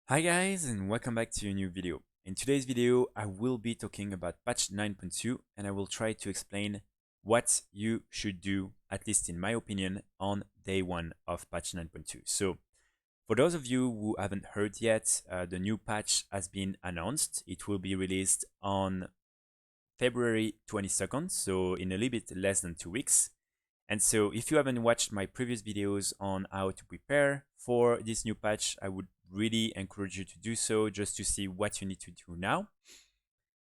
Hi guys, and welcome back to a new video. In today's video, I will be talking about patch 9.2 and I will try to explain what you should do, at least in my opinion, on day one of patch 9.2. So for those of you who haven't heard yet, the new patch has been announced. It will be released on February 22nd, so in a little bit less than 2 weeks. And so if you haven't watched my previous videos on how to prepare for this new patch, I would really encourage you to do so just to see what you need to do now.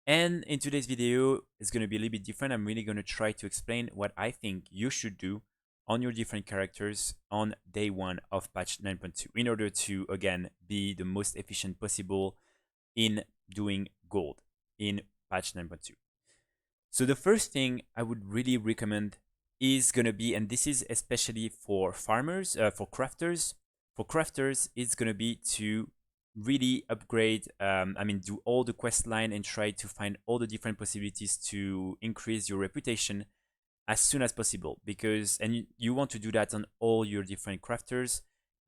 And in today's video, it's going to be a little bit different. I'm really going to try to explain what I think you should do on your different characters on day one of patch 9.2 in order to, again, be the most efficient possible in doing gold in patch 9.2. So the first thing I would really recommend is going to be, and this is especially for farmers, for crafters, it's going to be to really upgrade, do all the quest line and try to find all the different possibilities to increase your reputation as soon as possible, because, and you want to do that on all your different crafters,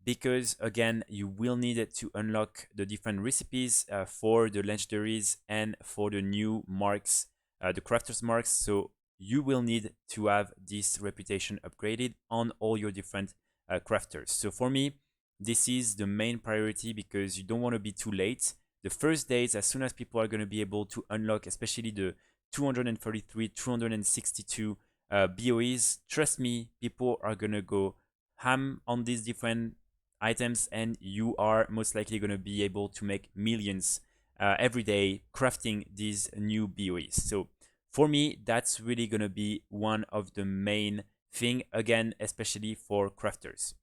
because again, you will need it to unlock the different recipes for the legendaries and for the new marks, the crafters marks. So you will need to have this reputation upgraded on all your different crafters. So for me, this is the main priority because you don't want to be too late. The first days, as soon as people are going to be able to unlock, especially the 233, 262 BOEs, trust me, people are going to go ham on these different items and you are most likely going to be able to make millions every day crafting these new BOEs. So for me, that's really going to be one of the main thing, again, especially for crafters.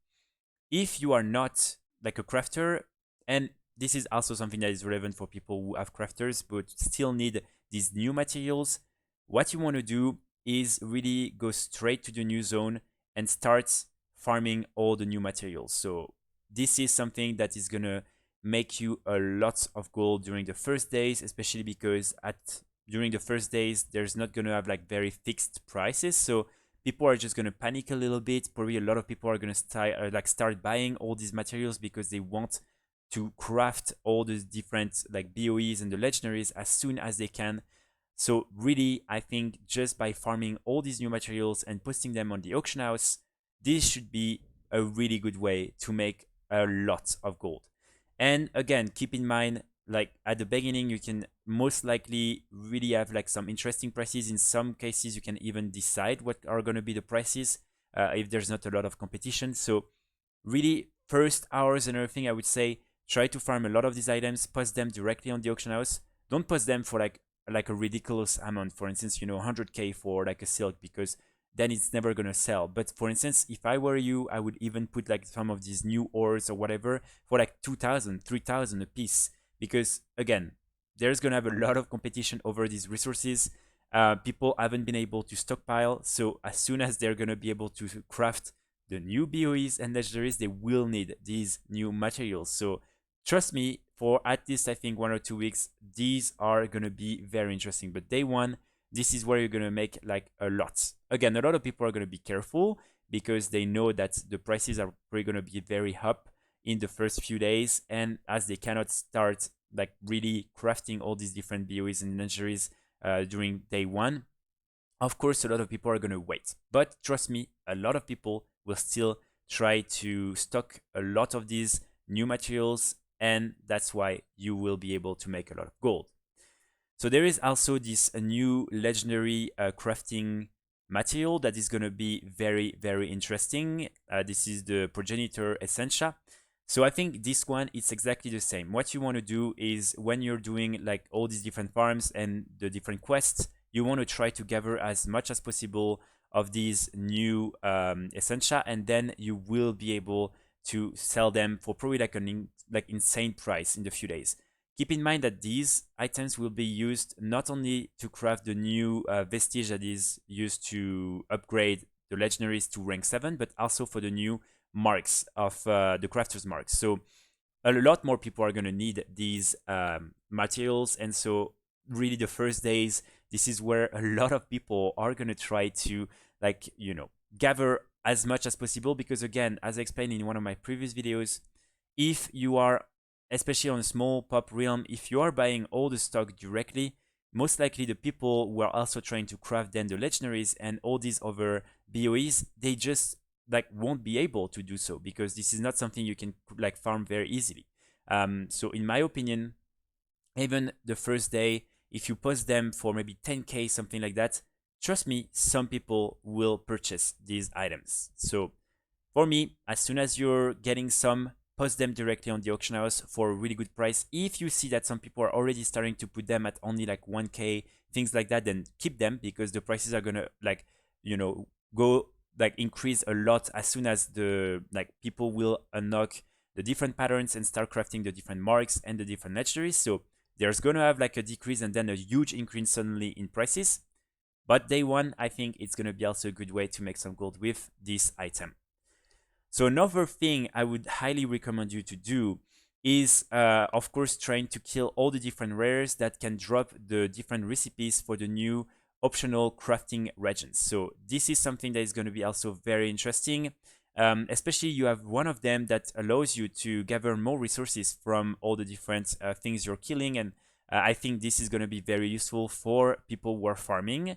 If you are not like a crafter, and this is also something that is relevant for people who have crafters but still need these new materials, what you want to do is really go straight to the new zone and start farming all the new materials. So this is something that is gonna make you a lot of gold during the first days, especially because during the first days there's not gonna have like very fixed prices. So people are just gonna panic a little bit. Probably a lot of people are gonna start buying all these materials because they want to craft all these different like BOEs and the legendaries as soon as they can. So really, I think just by farming all these new materials and posting them on the auction house, this should be a really good way to make a lot of gold. And again, keep in mind, like at the beginning, you can most likely really have like some interesting prices. In some cases, you can even decide what are going to be the prices if there's not a lot of competition. So really, first hours and everything, I would say try to farm a lot of these items, post them directly on the auction house. Don't post them for like a ridiculous amount. For instance, 100k for like a silk, because then it's never gonna sell. But for instance, if I were you, I would even put like some of these new ores or whatever for like 2,000, 3,000 a piece, because again, there's gonna have a lot of competition over these resources. People haven't been able to stockpile, so as soon as they're gonna be able to craft the new BOEs and legendaries, they will need these new materials. So trust me, for at least I think 1 or 2 weeks, these are gonna be very interesting. But day one, this is where you're gonna make like a lot. Again, a lot of people are gonna be careful because they know that the prices are probably gonna be very up in the first few days, and as they cannot start like really crafting all these different BOEs and legendaries during day one, of course, a lot of people are going to wait. But trust me, a lot of people will still try to stock a lot of these new materials, and that's why you will be able to make a lot of gold. So there is also this new legendary crafting material that is going to be very, very interesting. This is the Progenitor Essentia. So I think this one is exactly the same. What you want to do is when you're doing like all these different farms and the different quests, you want to try to gather as much as possible of these new essentia, and then you will be able to sell them for probably like an insane price in the few days. Keep in mind that these items will be used not only to craft the new vestige that is used to upgrade the legendaries to rank 7, but also for the new marks of the crafters marks. So a lot more people are going to need these materials, and so really the first days, this is where a lot of people are going to try to gather as much as possible, because again, as I explained in one of my previous videos, if you are especially on a small pop realm, if you are buying all the stock directly, most likely the people who are also trying to craft then the legendaries and all these other BOEs, they just like won't be able to do so because this is not something you can like farm very easily. So in my opinion, even the first day, if you post them for maybe 10k, something like that, trust me, some people will purchase these items. So for me, as soon as you're getting some, post them directly on the auction house for a really good price. If you see that some people are already starting to put them at only like 1k, things like that, then keep them because the prices are gonna like, you know, go like increase a lot as soon as the like people will unlock the different patterns and start crafting the different marks and the different legendaries. So there's gonna have like a decrease and then a huge increase suddenly in prices. But day one, I think it's gonna be also a good way to make some gold with this item. So another thing I would highly recommend you to do is, of course, trying to kill all the different rares that can drop the different recipes for the new optional crafting reagents. So this is something that is going to be also very interesting. Especially you have one of them that allows you to gather more resources from all the different things you're killing. And I think this is going to be very useful for people who are farming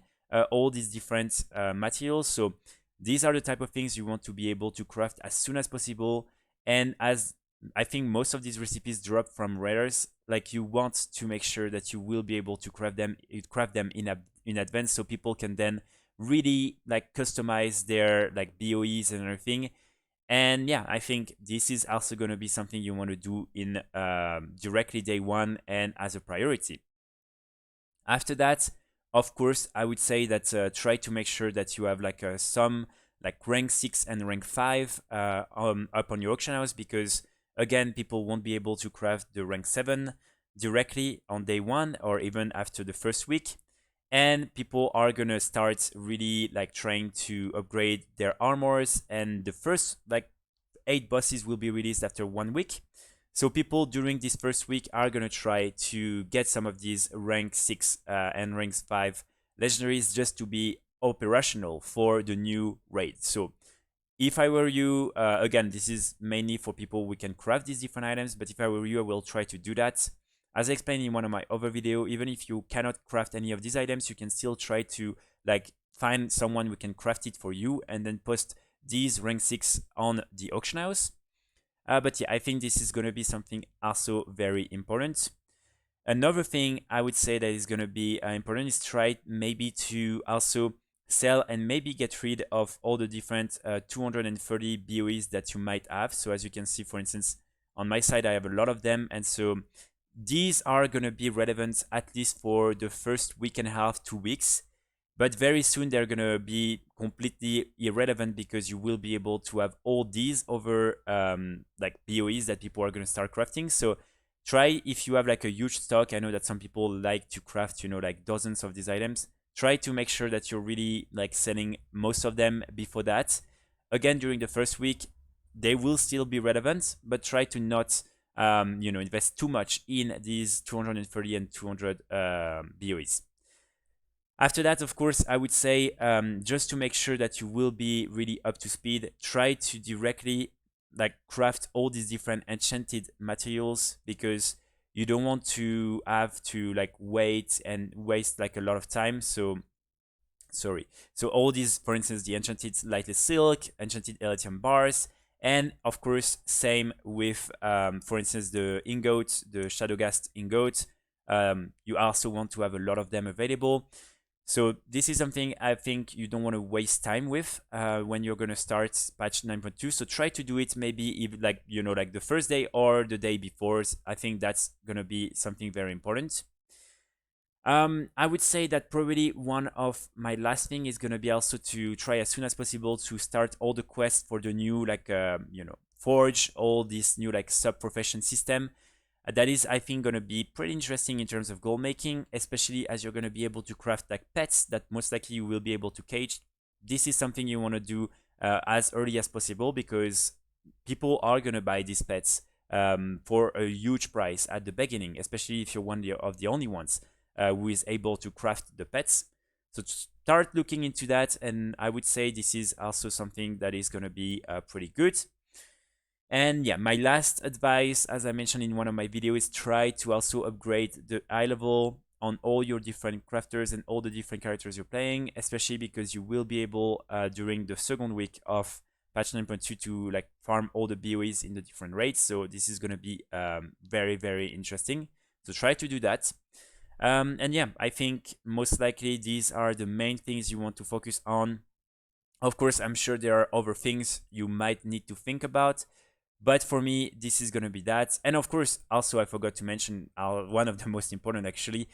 all these different materials. So these are the type of things you want to be able to craft as soon as possible. And as I think most of these recipes drop from rares, like you want to make sure that you will be able to craft them in advance so people can then really like customize their like BOEs and everything. And yeah, I think this is also going to be something you want to do in directly day one and as a priority. After that, of course, I would say that try to make sure that you have like some like rank 6 and rank 5 up on your auction house, because again, people won't be able to craft the rank 7 directly on day one or even after the first week. And people are gonna start really like trying to upgrade their armors, and the first like 8 bosses will be released after 1 week. So people during this first week are gonna try to get some of these rank 6 and rank 5 legendaries just to be operational for the new raid. So if I were you, again, this is mainly for people who can craft these different items, but if I were you, I will try to do that. As I explained in one of my other videos, even if you cannot craft any of these items, you can still try to like find someone who can craft it for you and then post these rank 6 on the auction house. But yeah, I think this is going to be something also very important. Another thing I would say that is going to be important is try maybe to also sell and maybe get rid of all the different 230 BOEs that you might have. So as you can see, for instance, on my side, I have a lot of them. And so these are going to be relevant at least for the first week and a half, 2 weeks. But very soon they're going to be completely irrelevant because you will be able to have all these other like BOEs that people are going to start crafting. So try, if you have like a huge stock, I know that some people like to craft, you know, like dozens of these items. Try to make sure that you're really like selling most of them before that. Again, during the first week, they will still be relevant, but try to not, you know, invest too much in these 230 and 200 BOEs. After that, of course, I would say just to make sure that you will be really up to speed, try to directly like craft all these different enchanted materials, because you don't want to have to like wait and waste like a lot of time. So sorry. So all these, for instance, the enchanted lightly silk, enchanted elysium bars, and of course, same with, for instance, the ingots, the shadowgast ingots. You also want to have a lot of them available. So this is something I think you don't want to waste time with when you're going to start patch 9.2. So try to do it maybe even like, you know, like the first day or the day before. I think that's going to be something very important. I would say that probably one of my last thing is going to be also to try as soon as possible to start all the quests for the new, like, you know, forge, all this new like sub-profession system. That is, I think, going to be pretty interesting in terms of gold making, especially as you're going to be able to craft like pets that most likely you will be able to cage. This is something you want to do as early as possible, because people are going to buy these pets for a huge price at the beginning, especially if you're one of the only ones who is able to craft the pets. So start looking into that, and I would say this is also something that is going to be pretty good. And yeah, my last advice, as I mentioned in one of my videos, try to also upgrade the eye level on all your different crafters and all the different characters you're playing, especially because you will be able during the second week of patch 9.2 to like farm all the BOEs in the different rates. So this is going to be very, very interesting. So try to do that. And yeah, I think most likely these are the main things you want to focus on. Of course, I'm sure there are other things you might need to think about, but for me, this is going to be that. And of course, also, I forgot to mention one of the most important actually.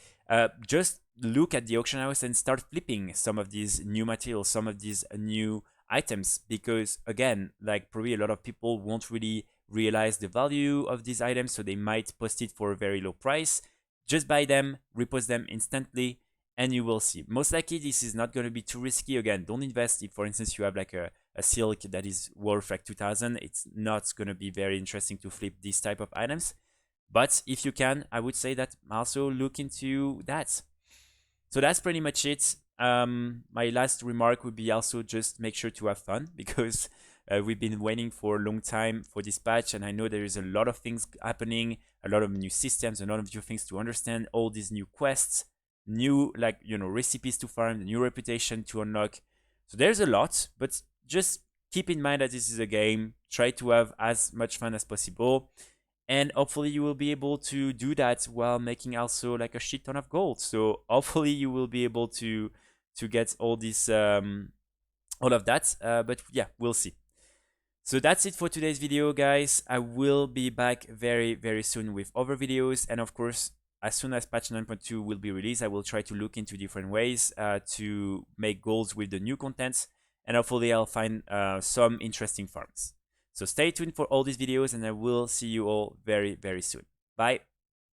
Just look at the auction house and start flipping some of these new materials, some of these new items, because again, like probably a lot of people won't really realize the value of these items, so they might post it for a very low price. Just buy them, repost them instantly, and you will see. Most likely, this is not going to be too risky. Again, don't invest if, for instance, you have like a silk that is worth like 2000. It's not going to be very interesting to flip this type of items. But if you can, I would say that also look into that. So that's pretty much it. My last remark would be also just make sure to have fun because we've been waiting for a long time for this patch, and I know there is a lot of things happening, a lot of new systems, a lot of new things to understand, all these new quests, new like recipes to farm, new reputation to unlock. So there's a lot, but just keep in mind that this is a game. Try to have as much fun as possible, and hopefully you will be able to do that while making also like a shit ton of gold. So hopefully you will be able to get all this all of that. But yeah, we'll see. So that's it for today's video, guys. I will be back very, very soon with other videos. And of course, as soon as patch 9.2 will be released, I will try to look into different ways to make golds with the new contents. And hopefully I'll find some interesting farms. So stay tuned for all these videos, and I will see you all very, very soon. Bye.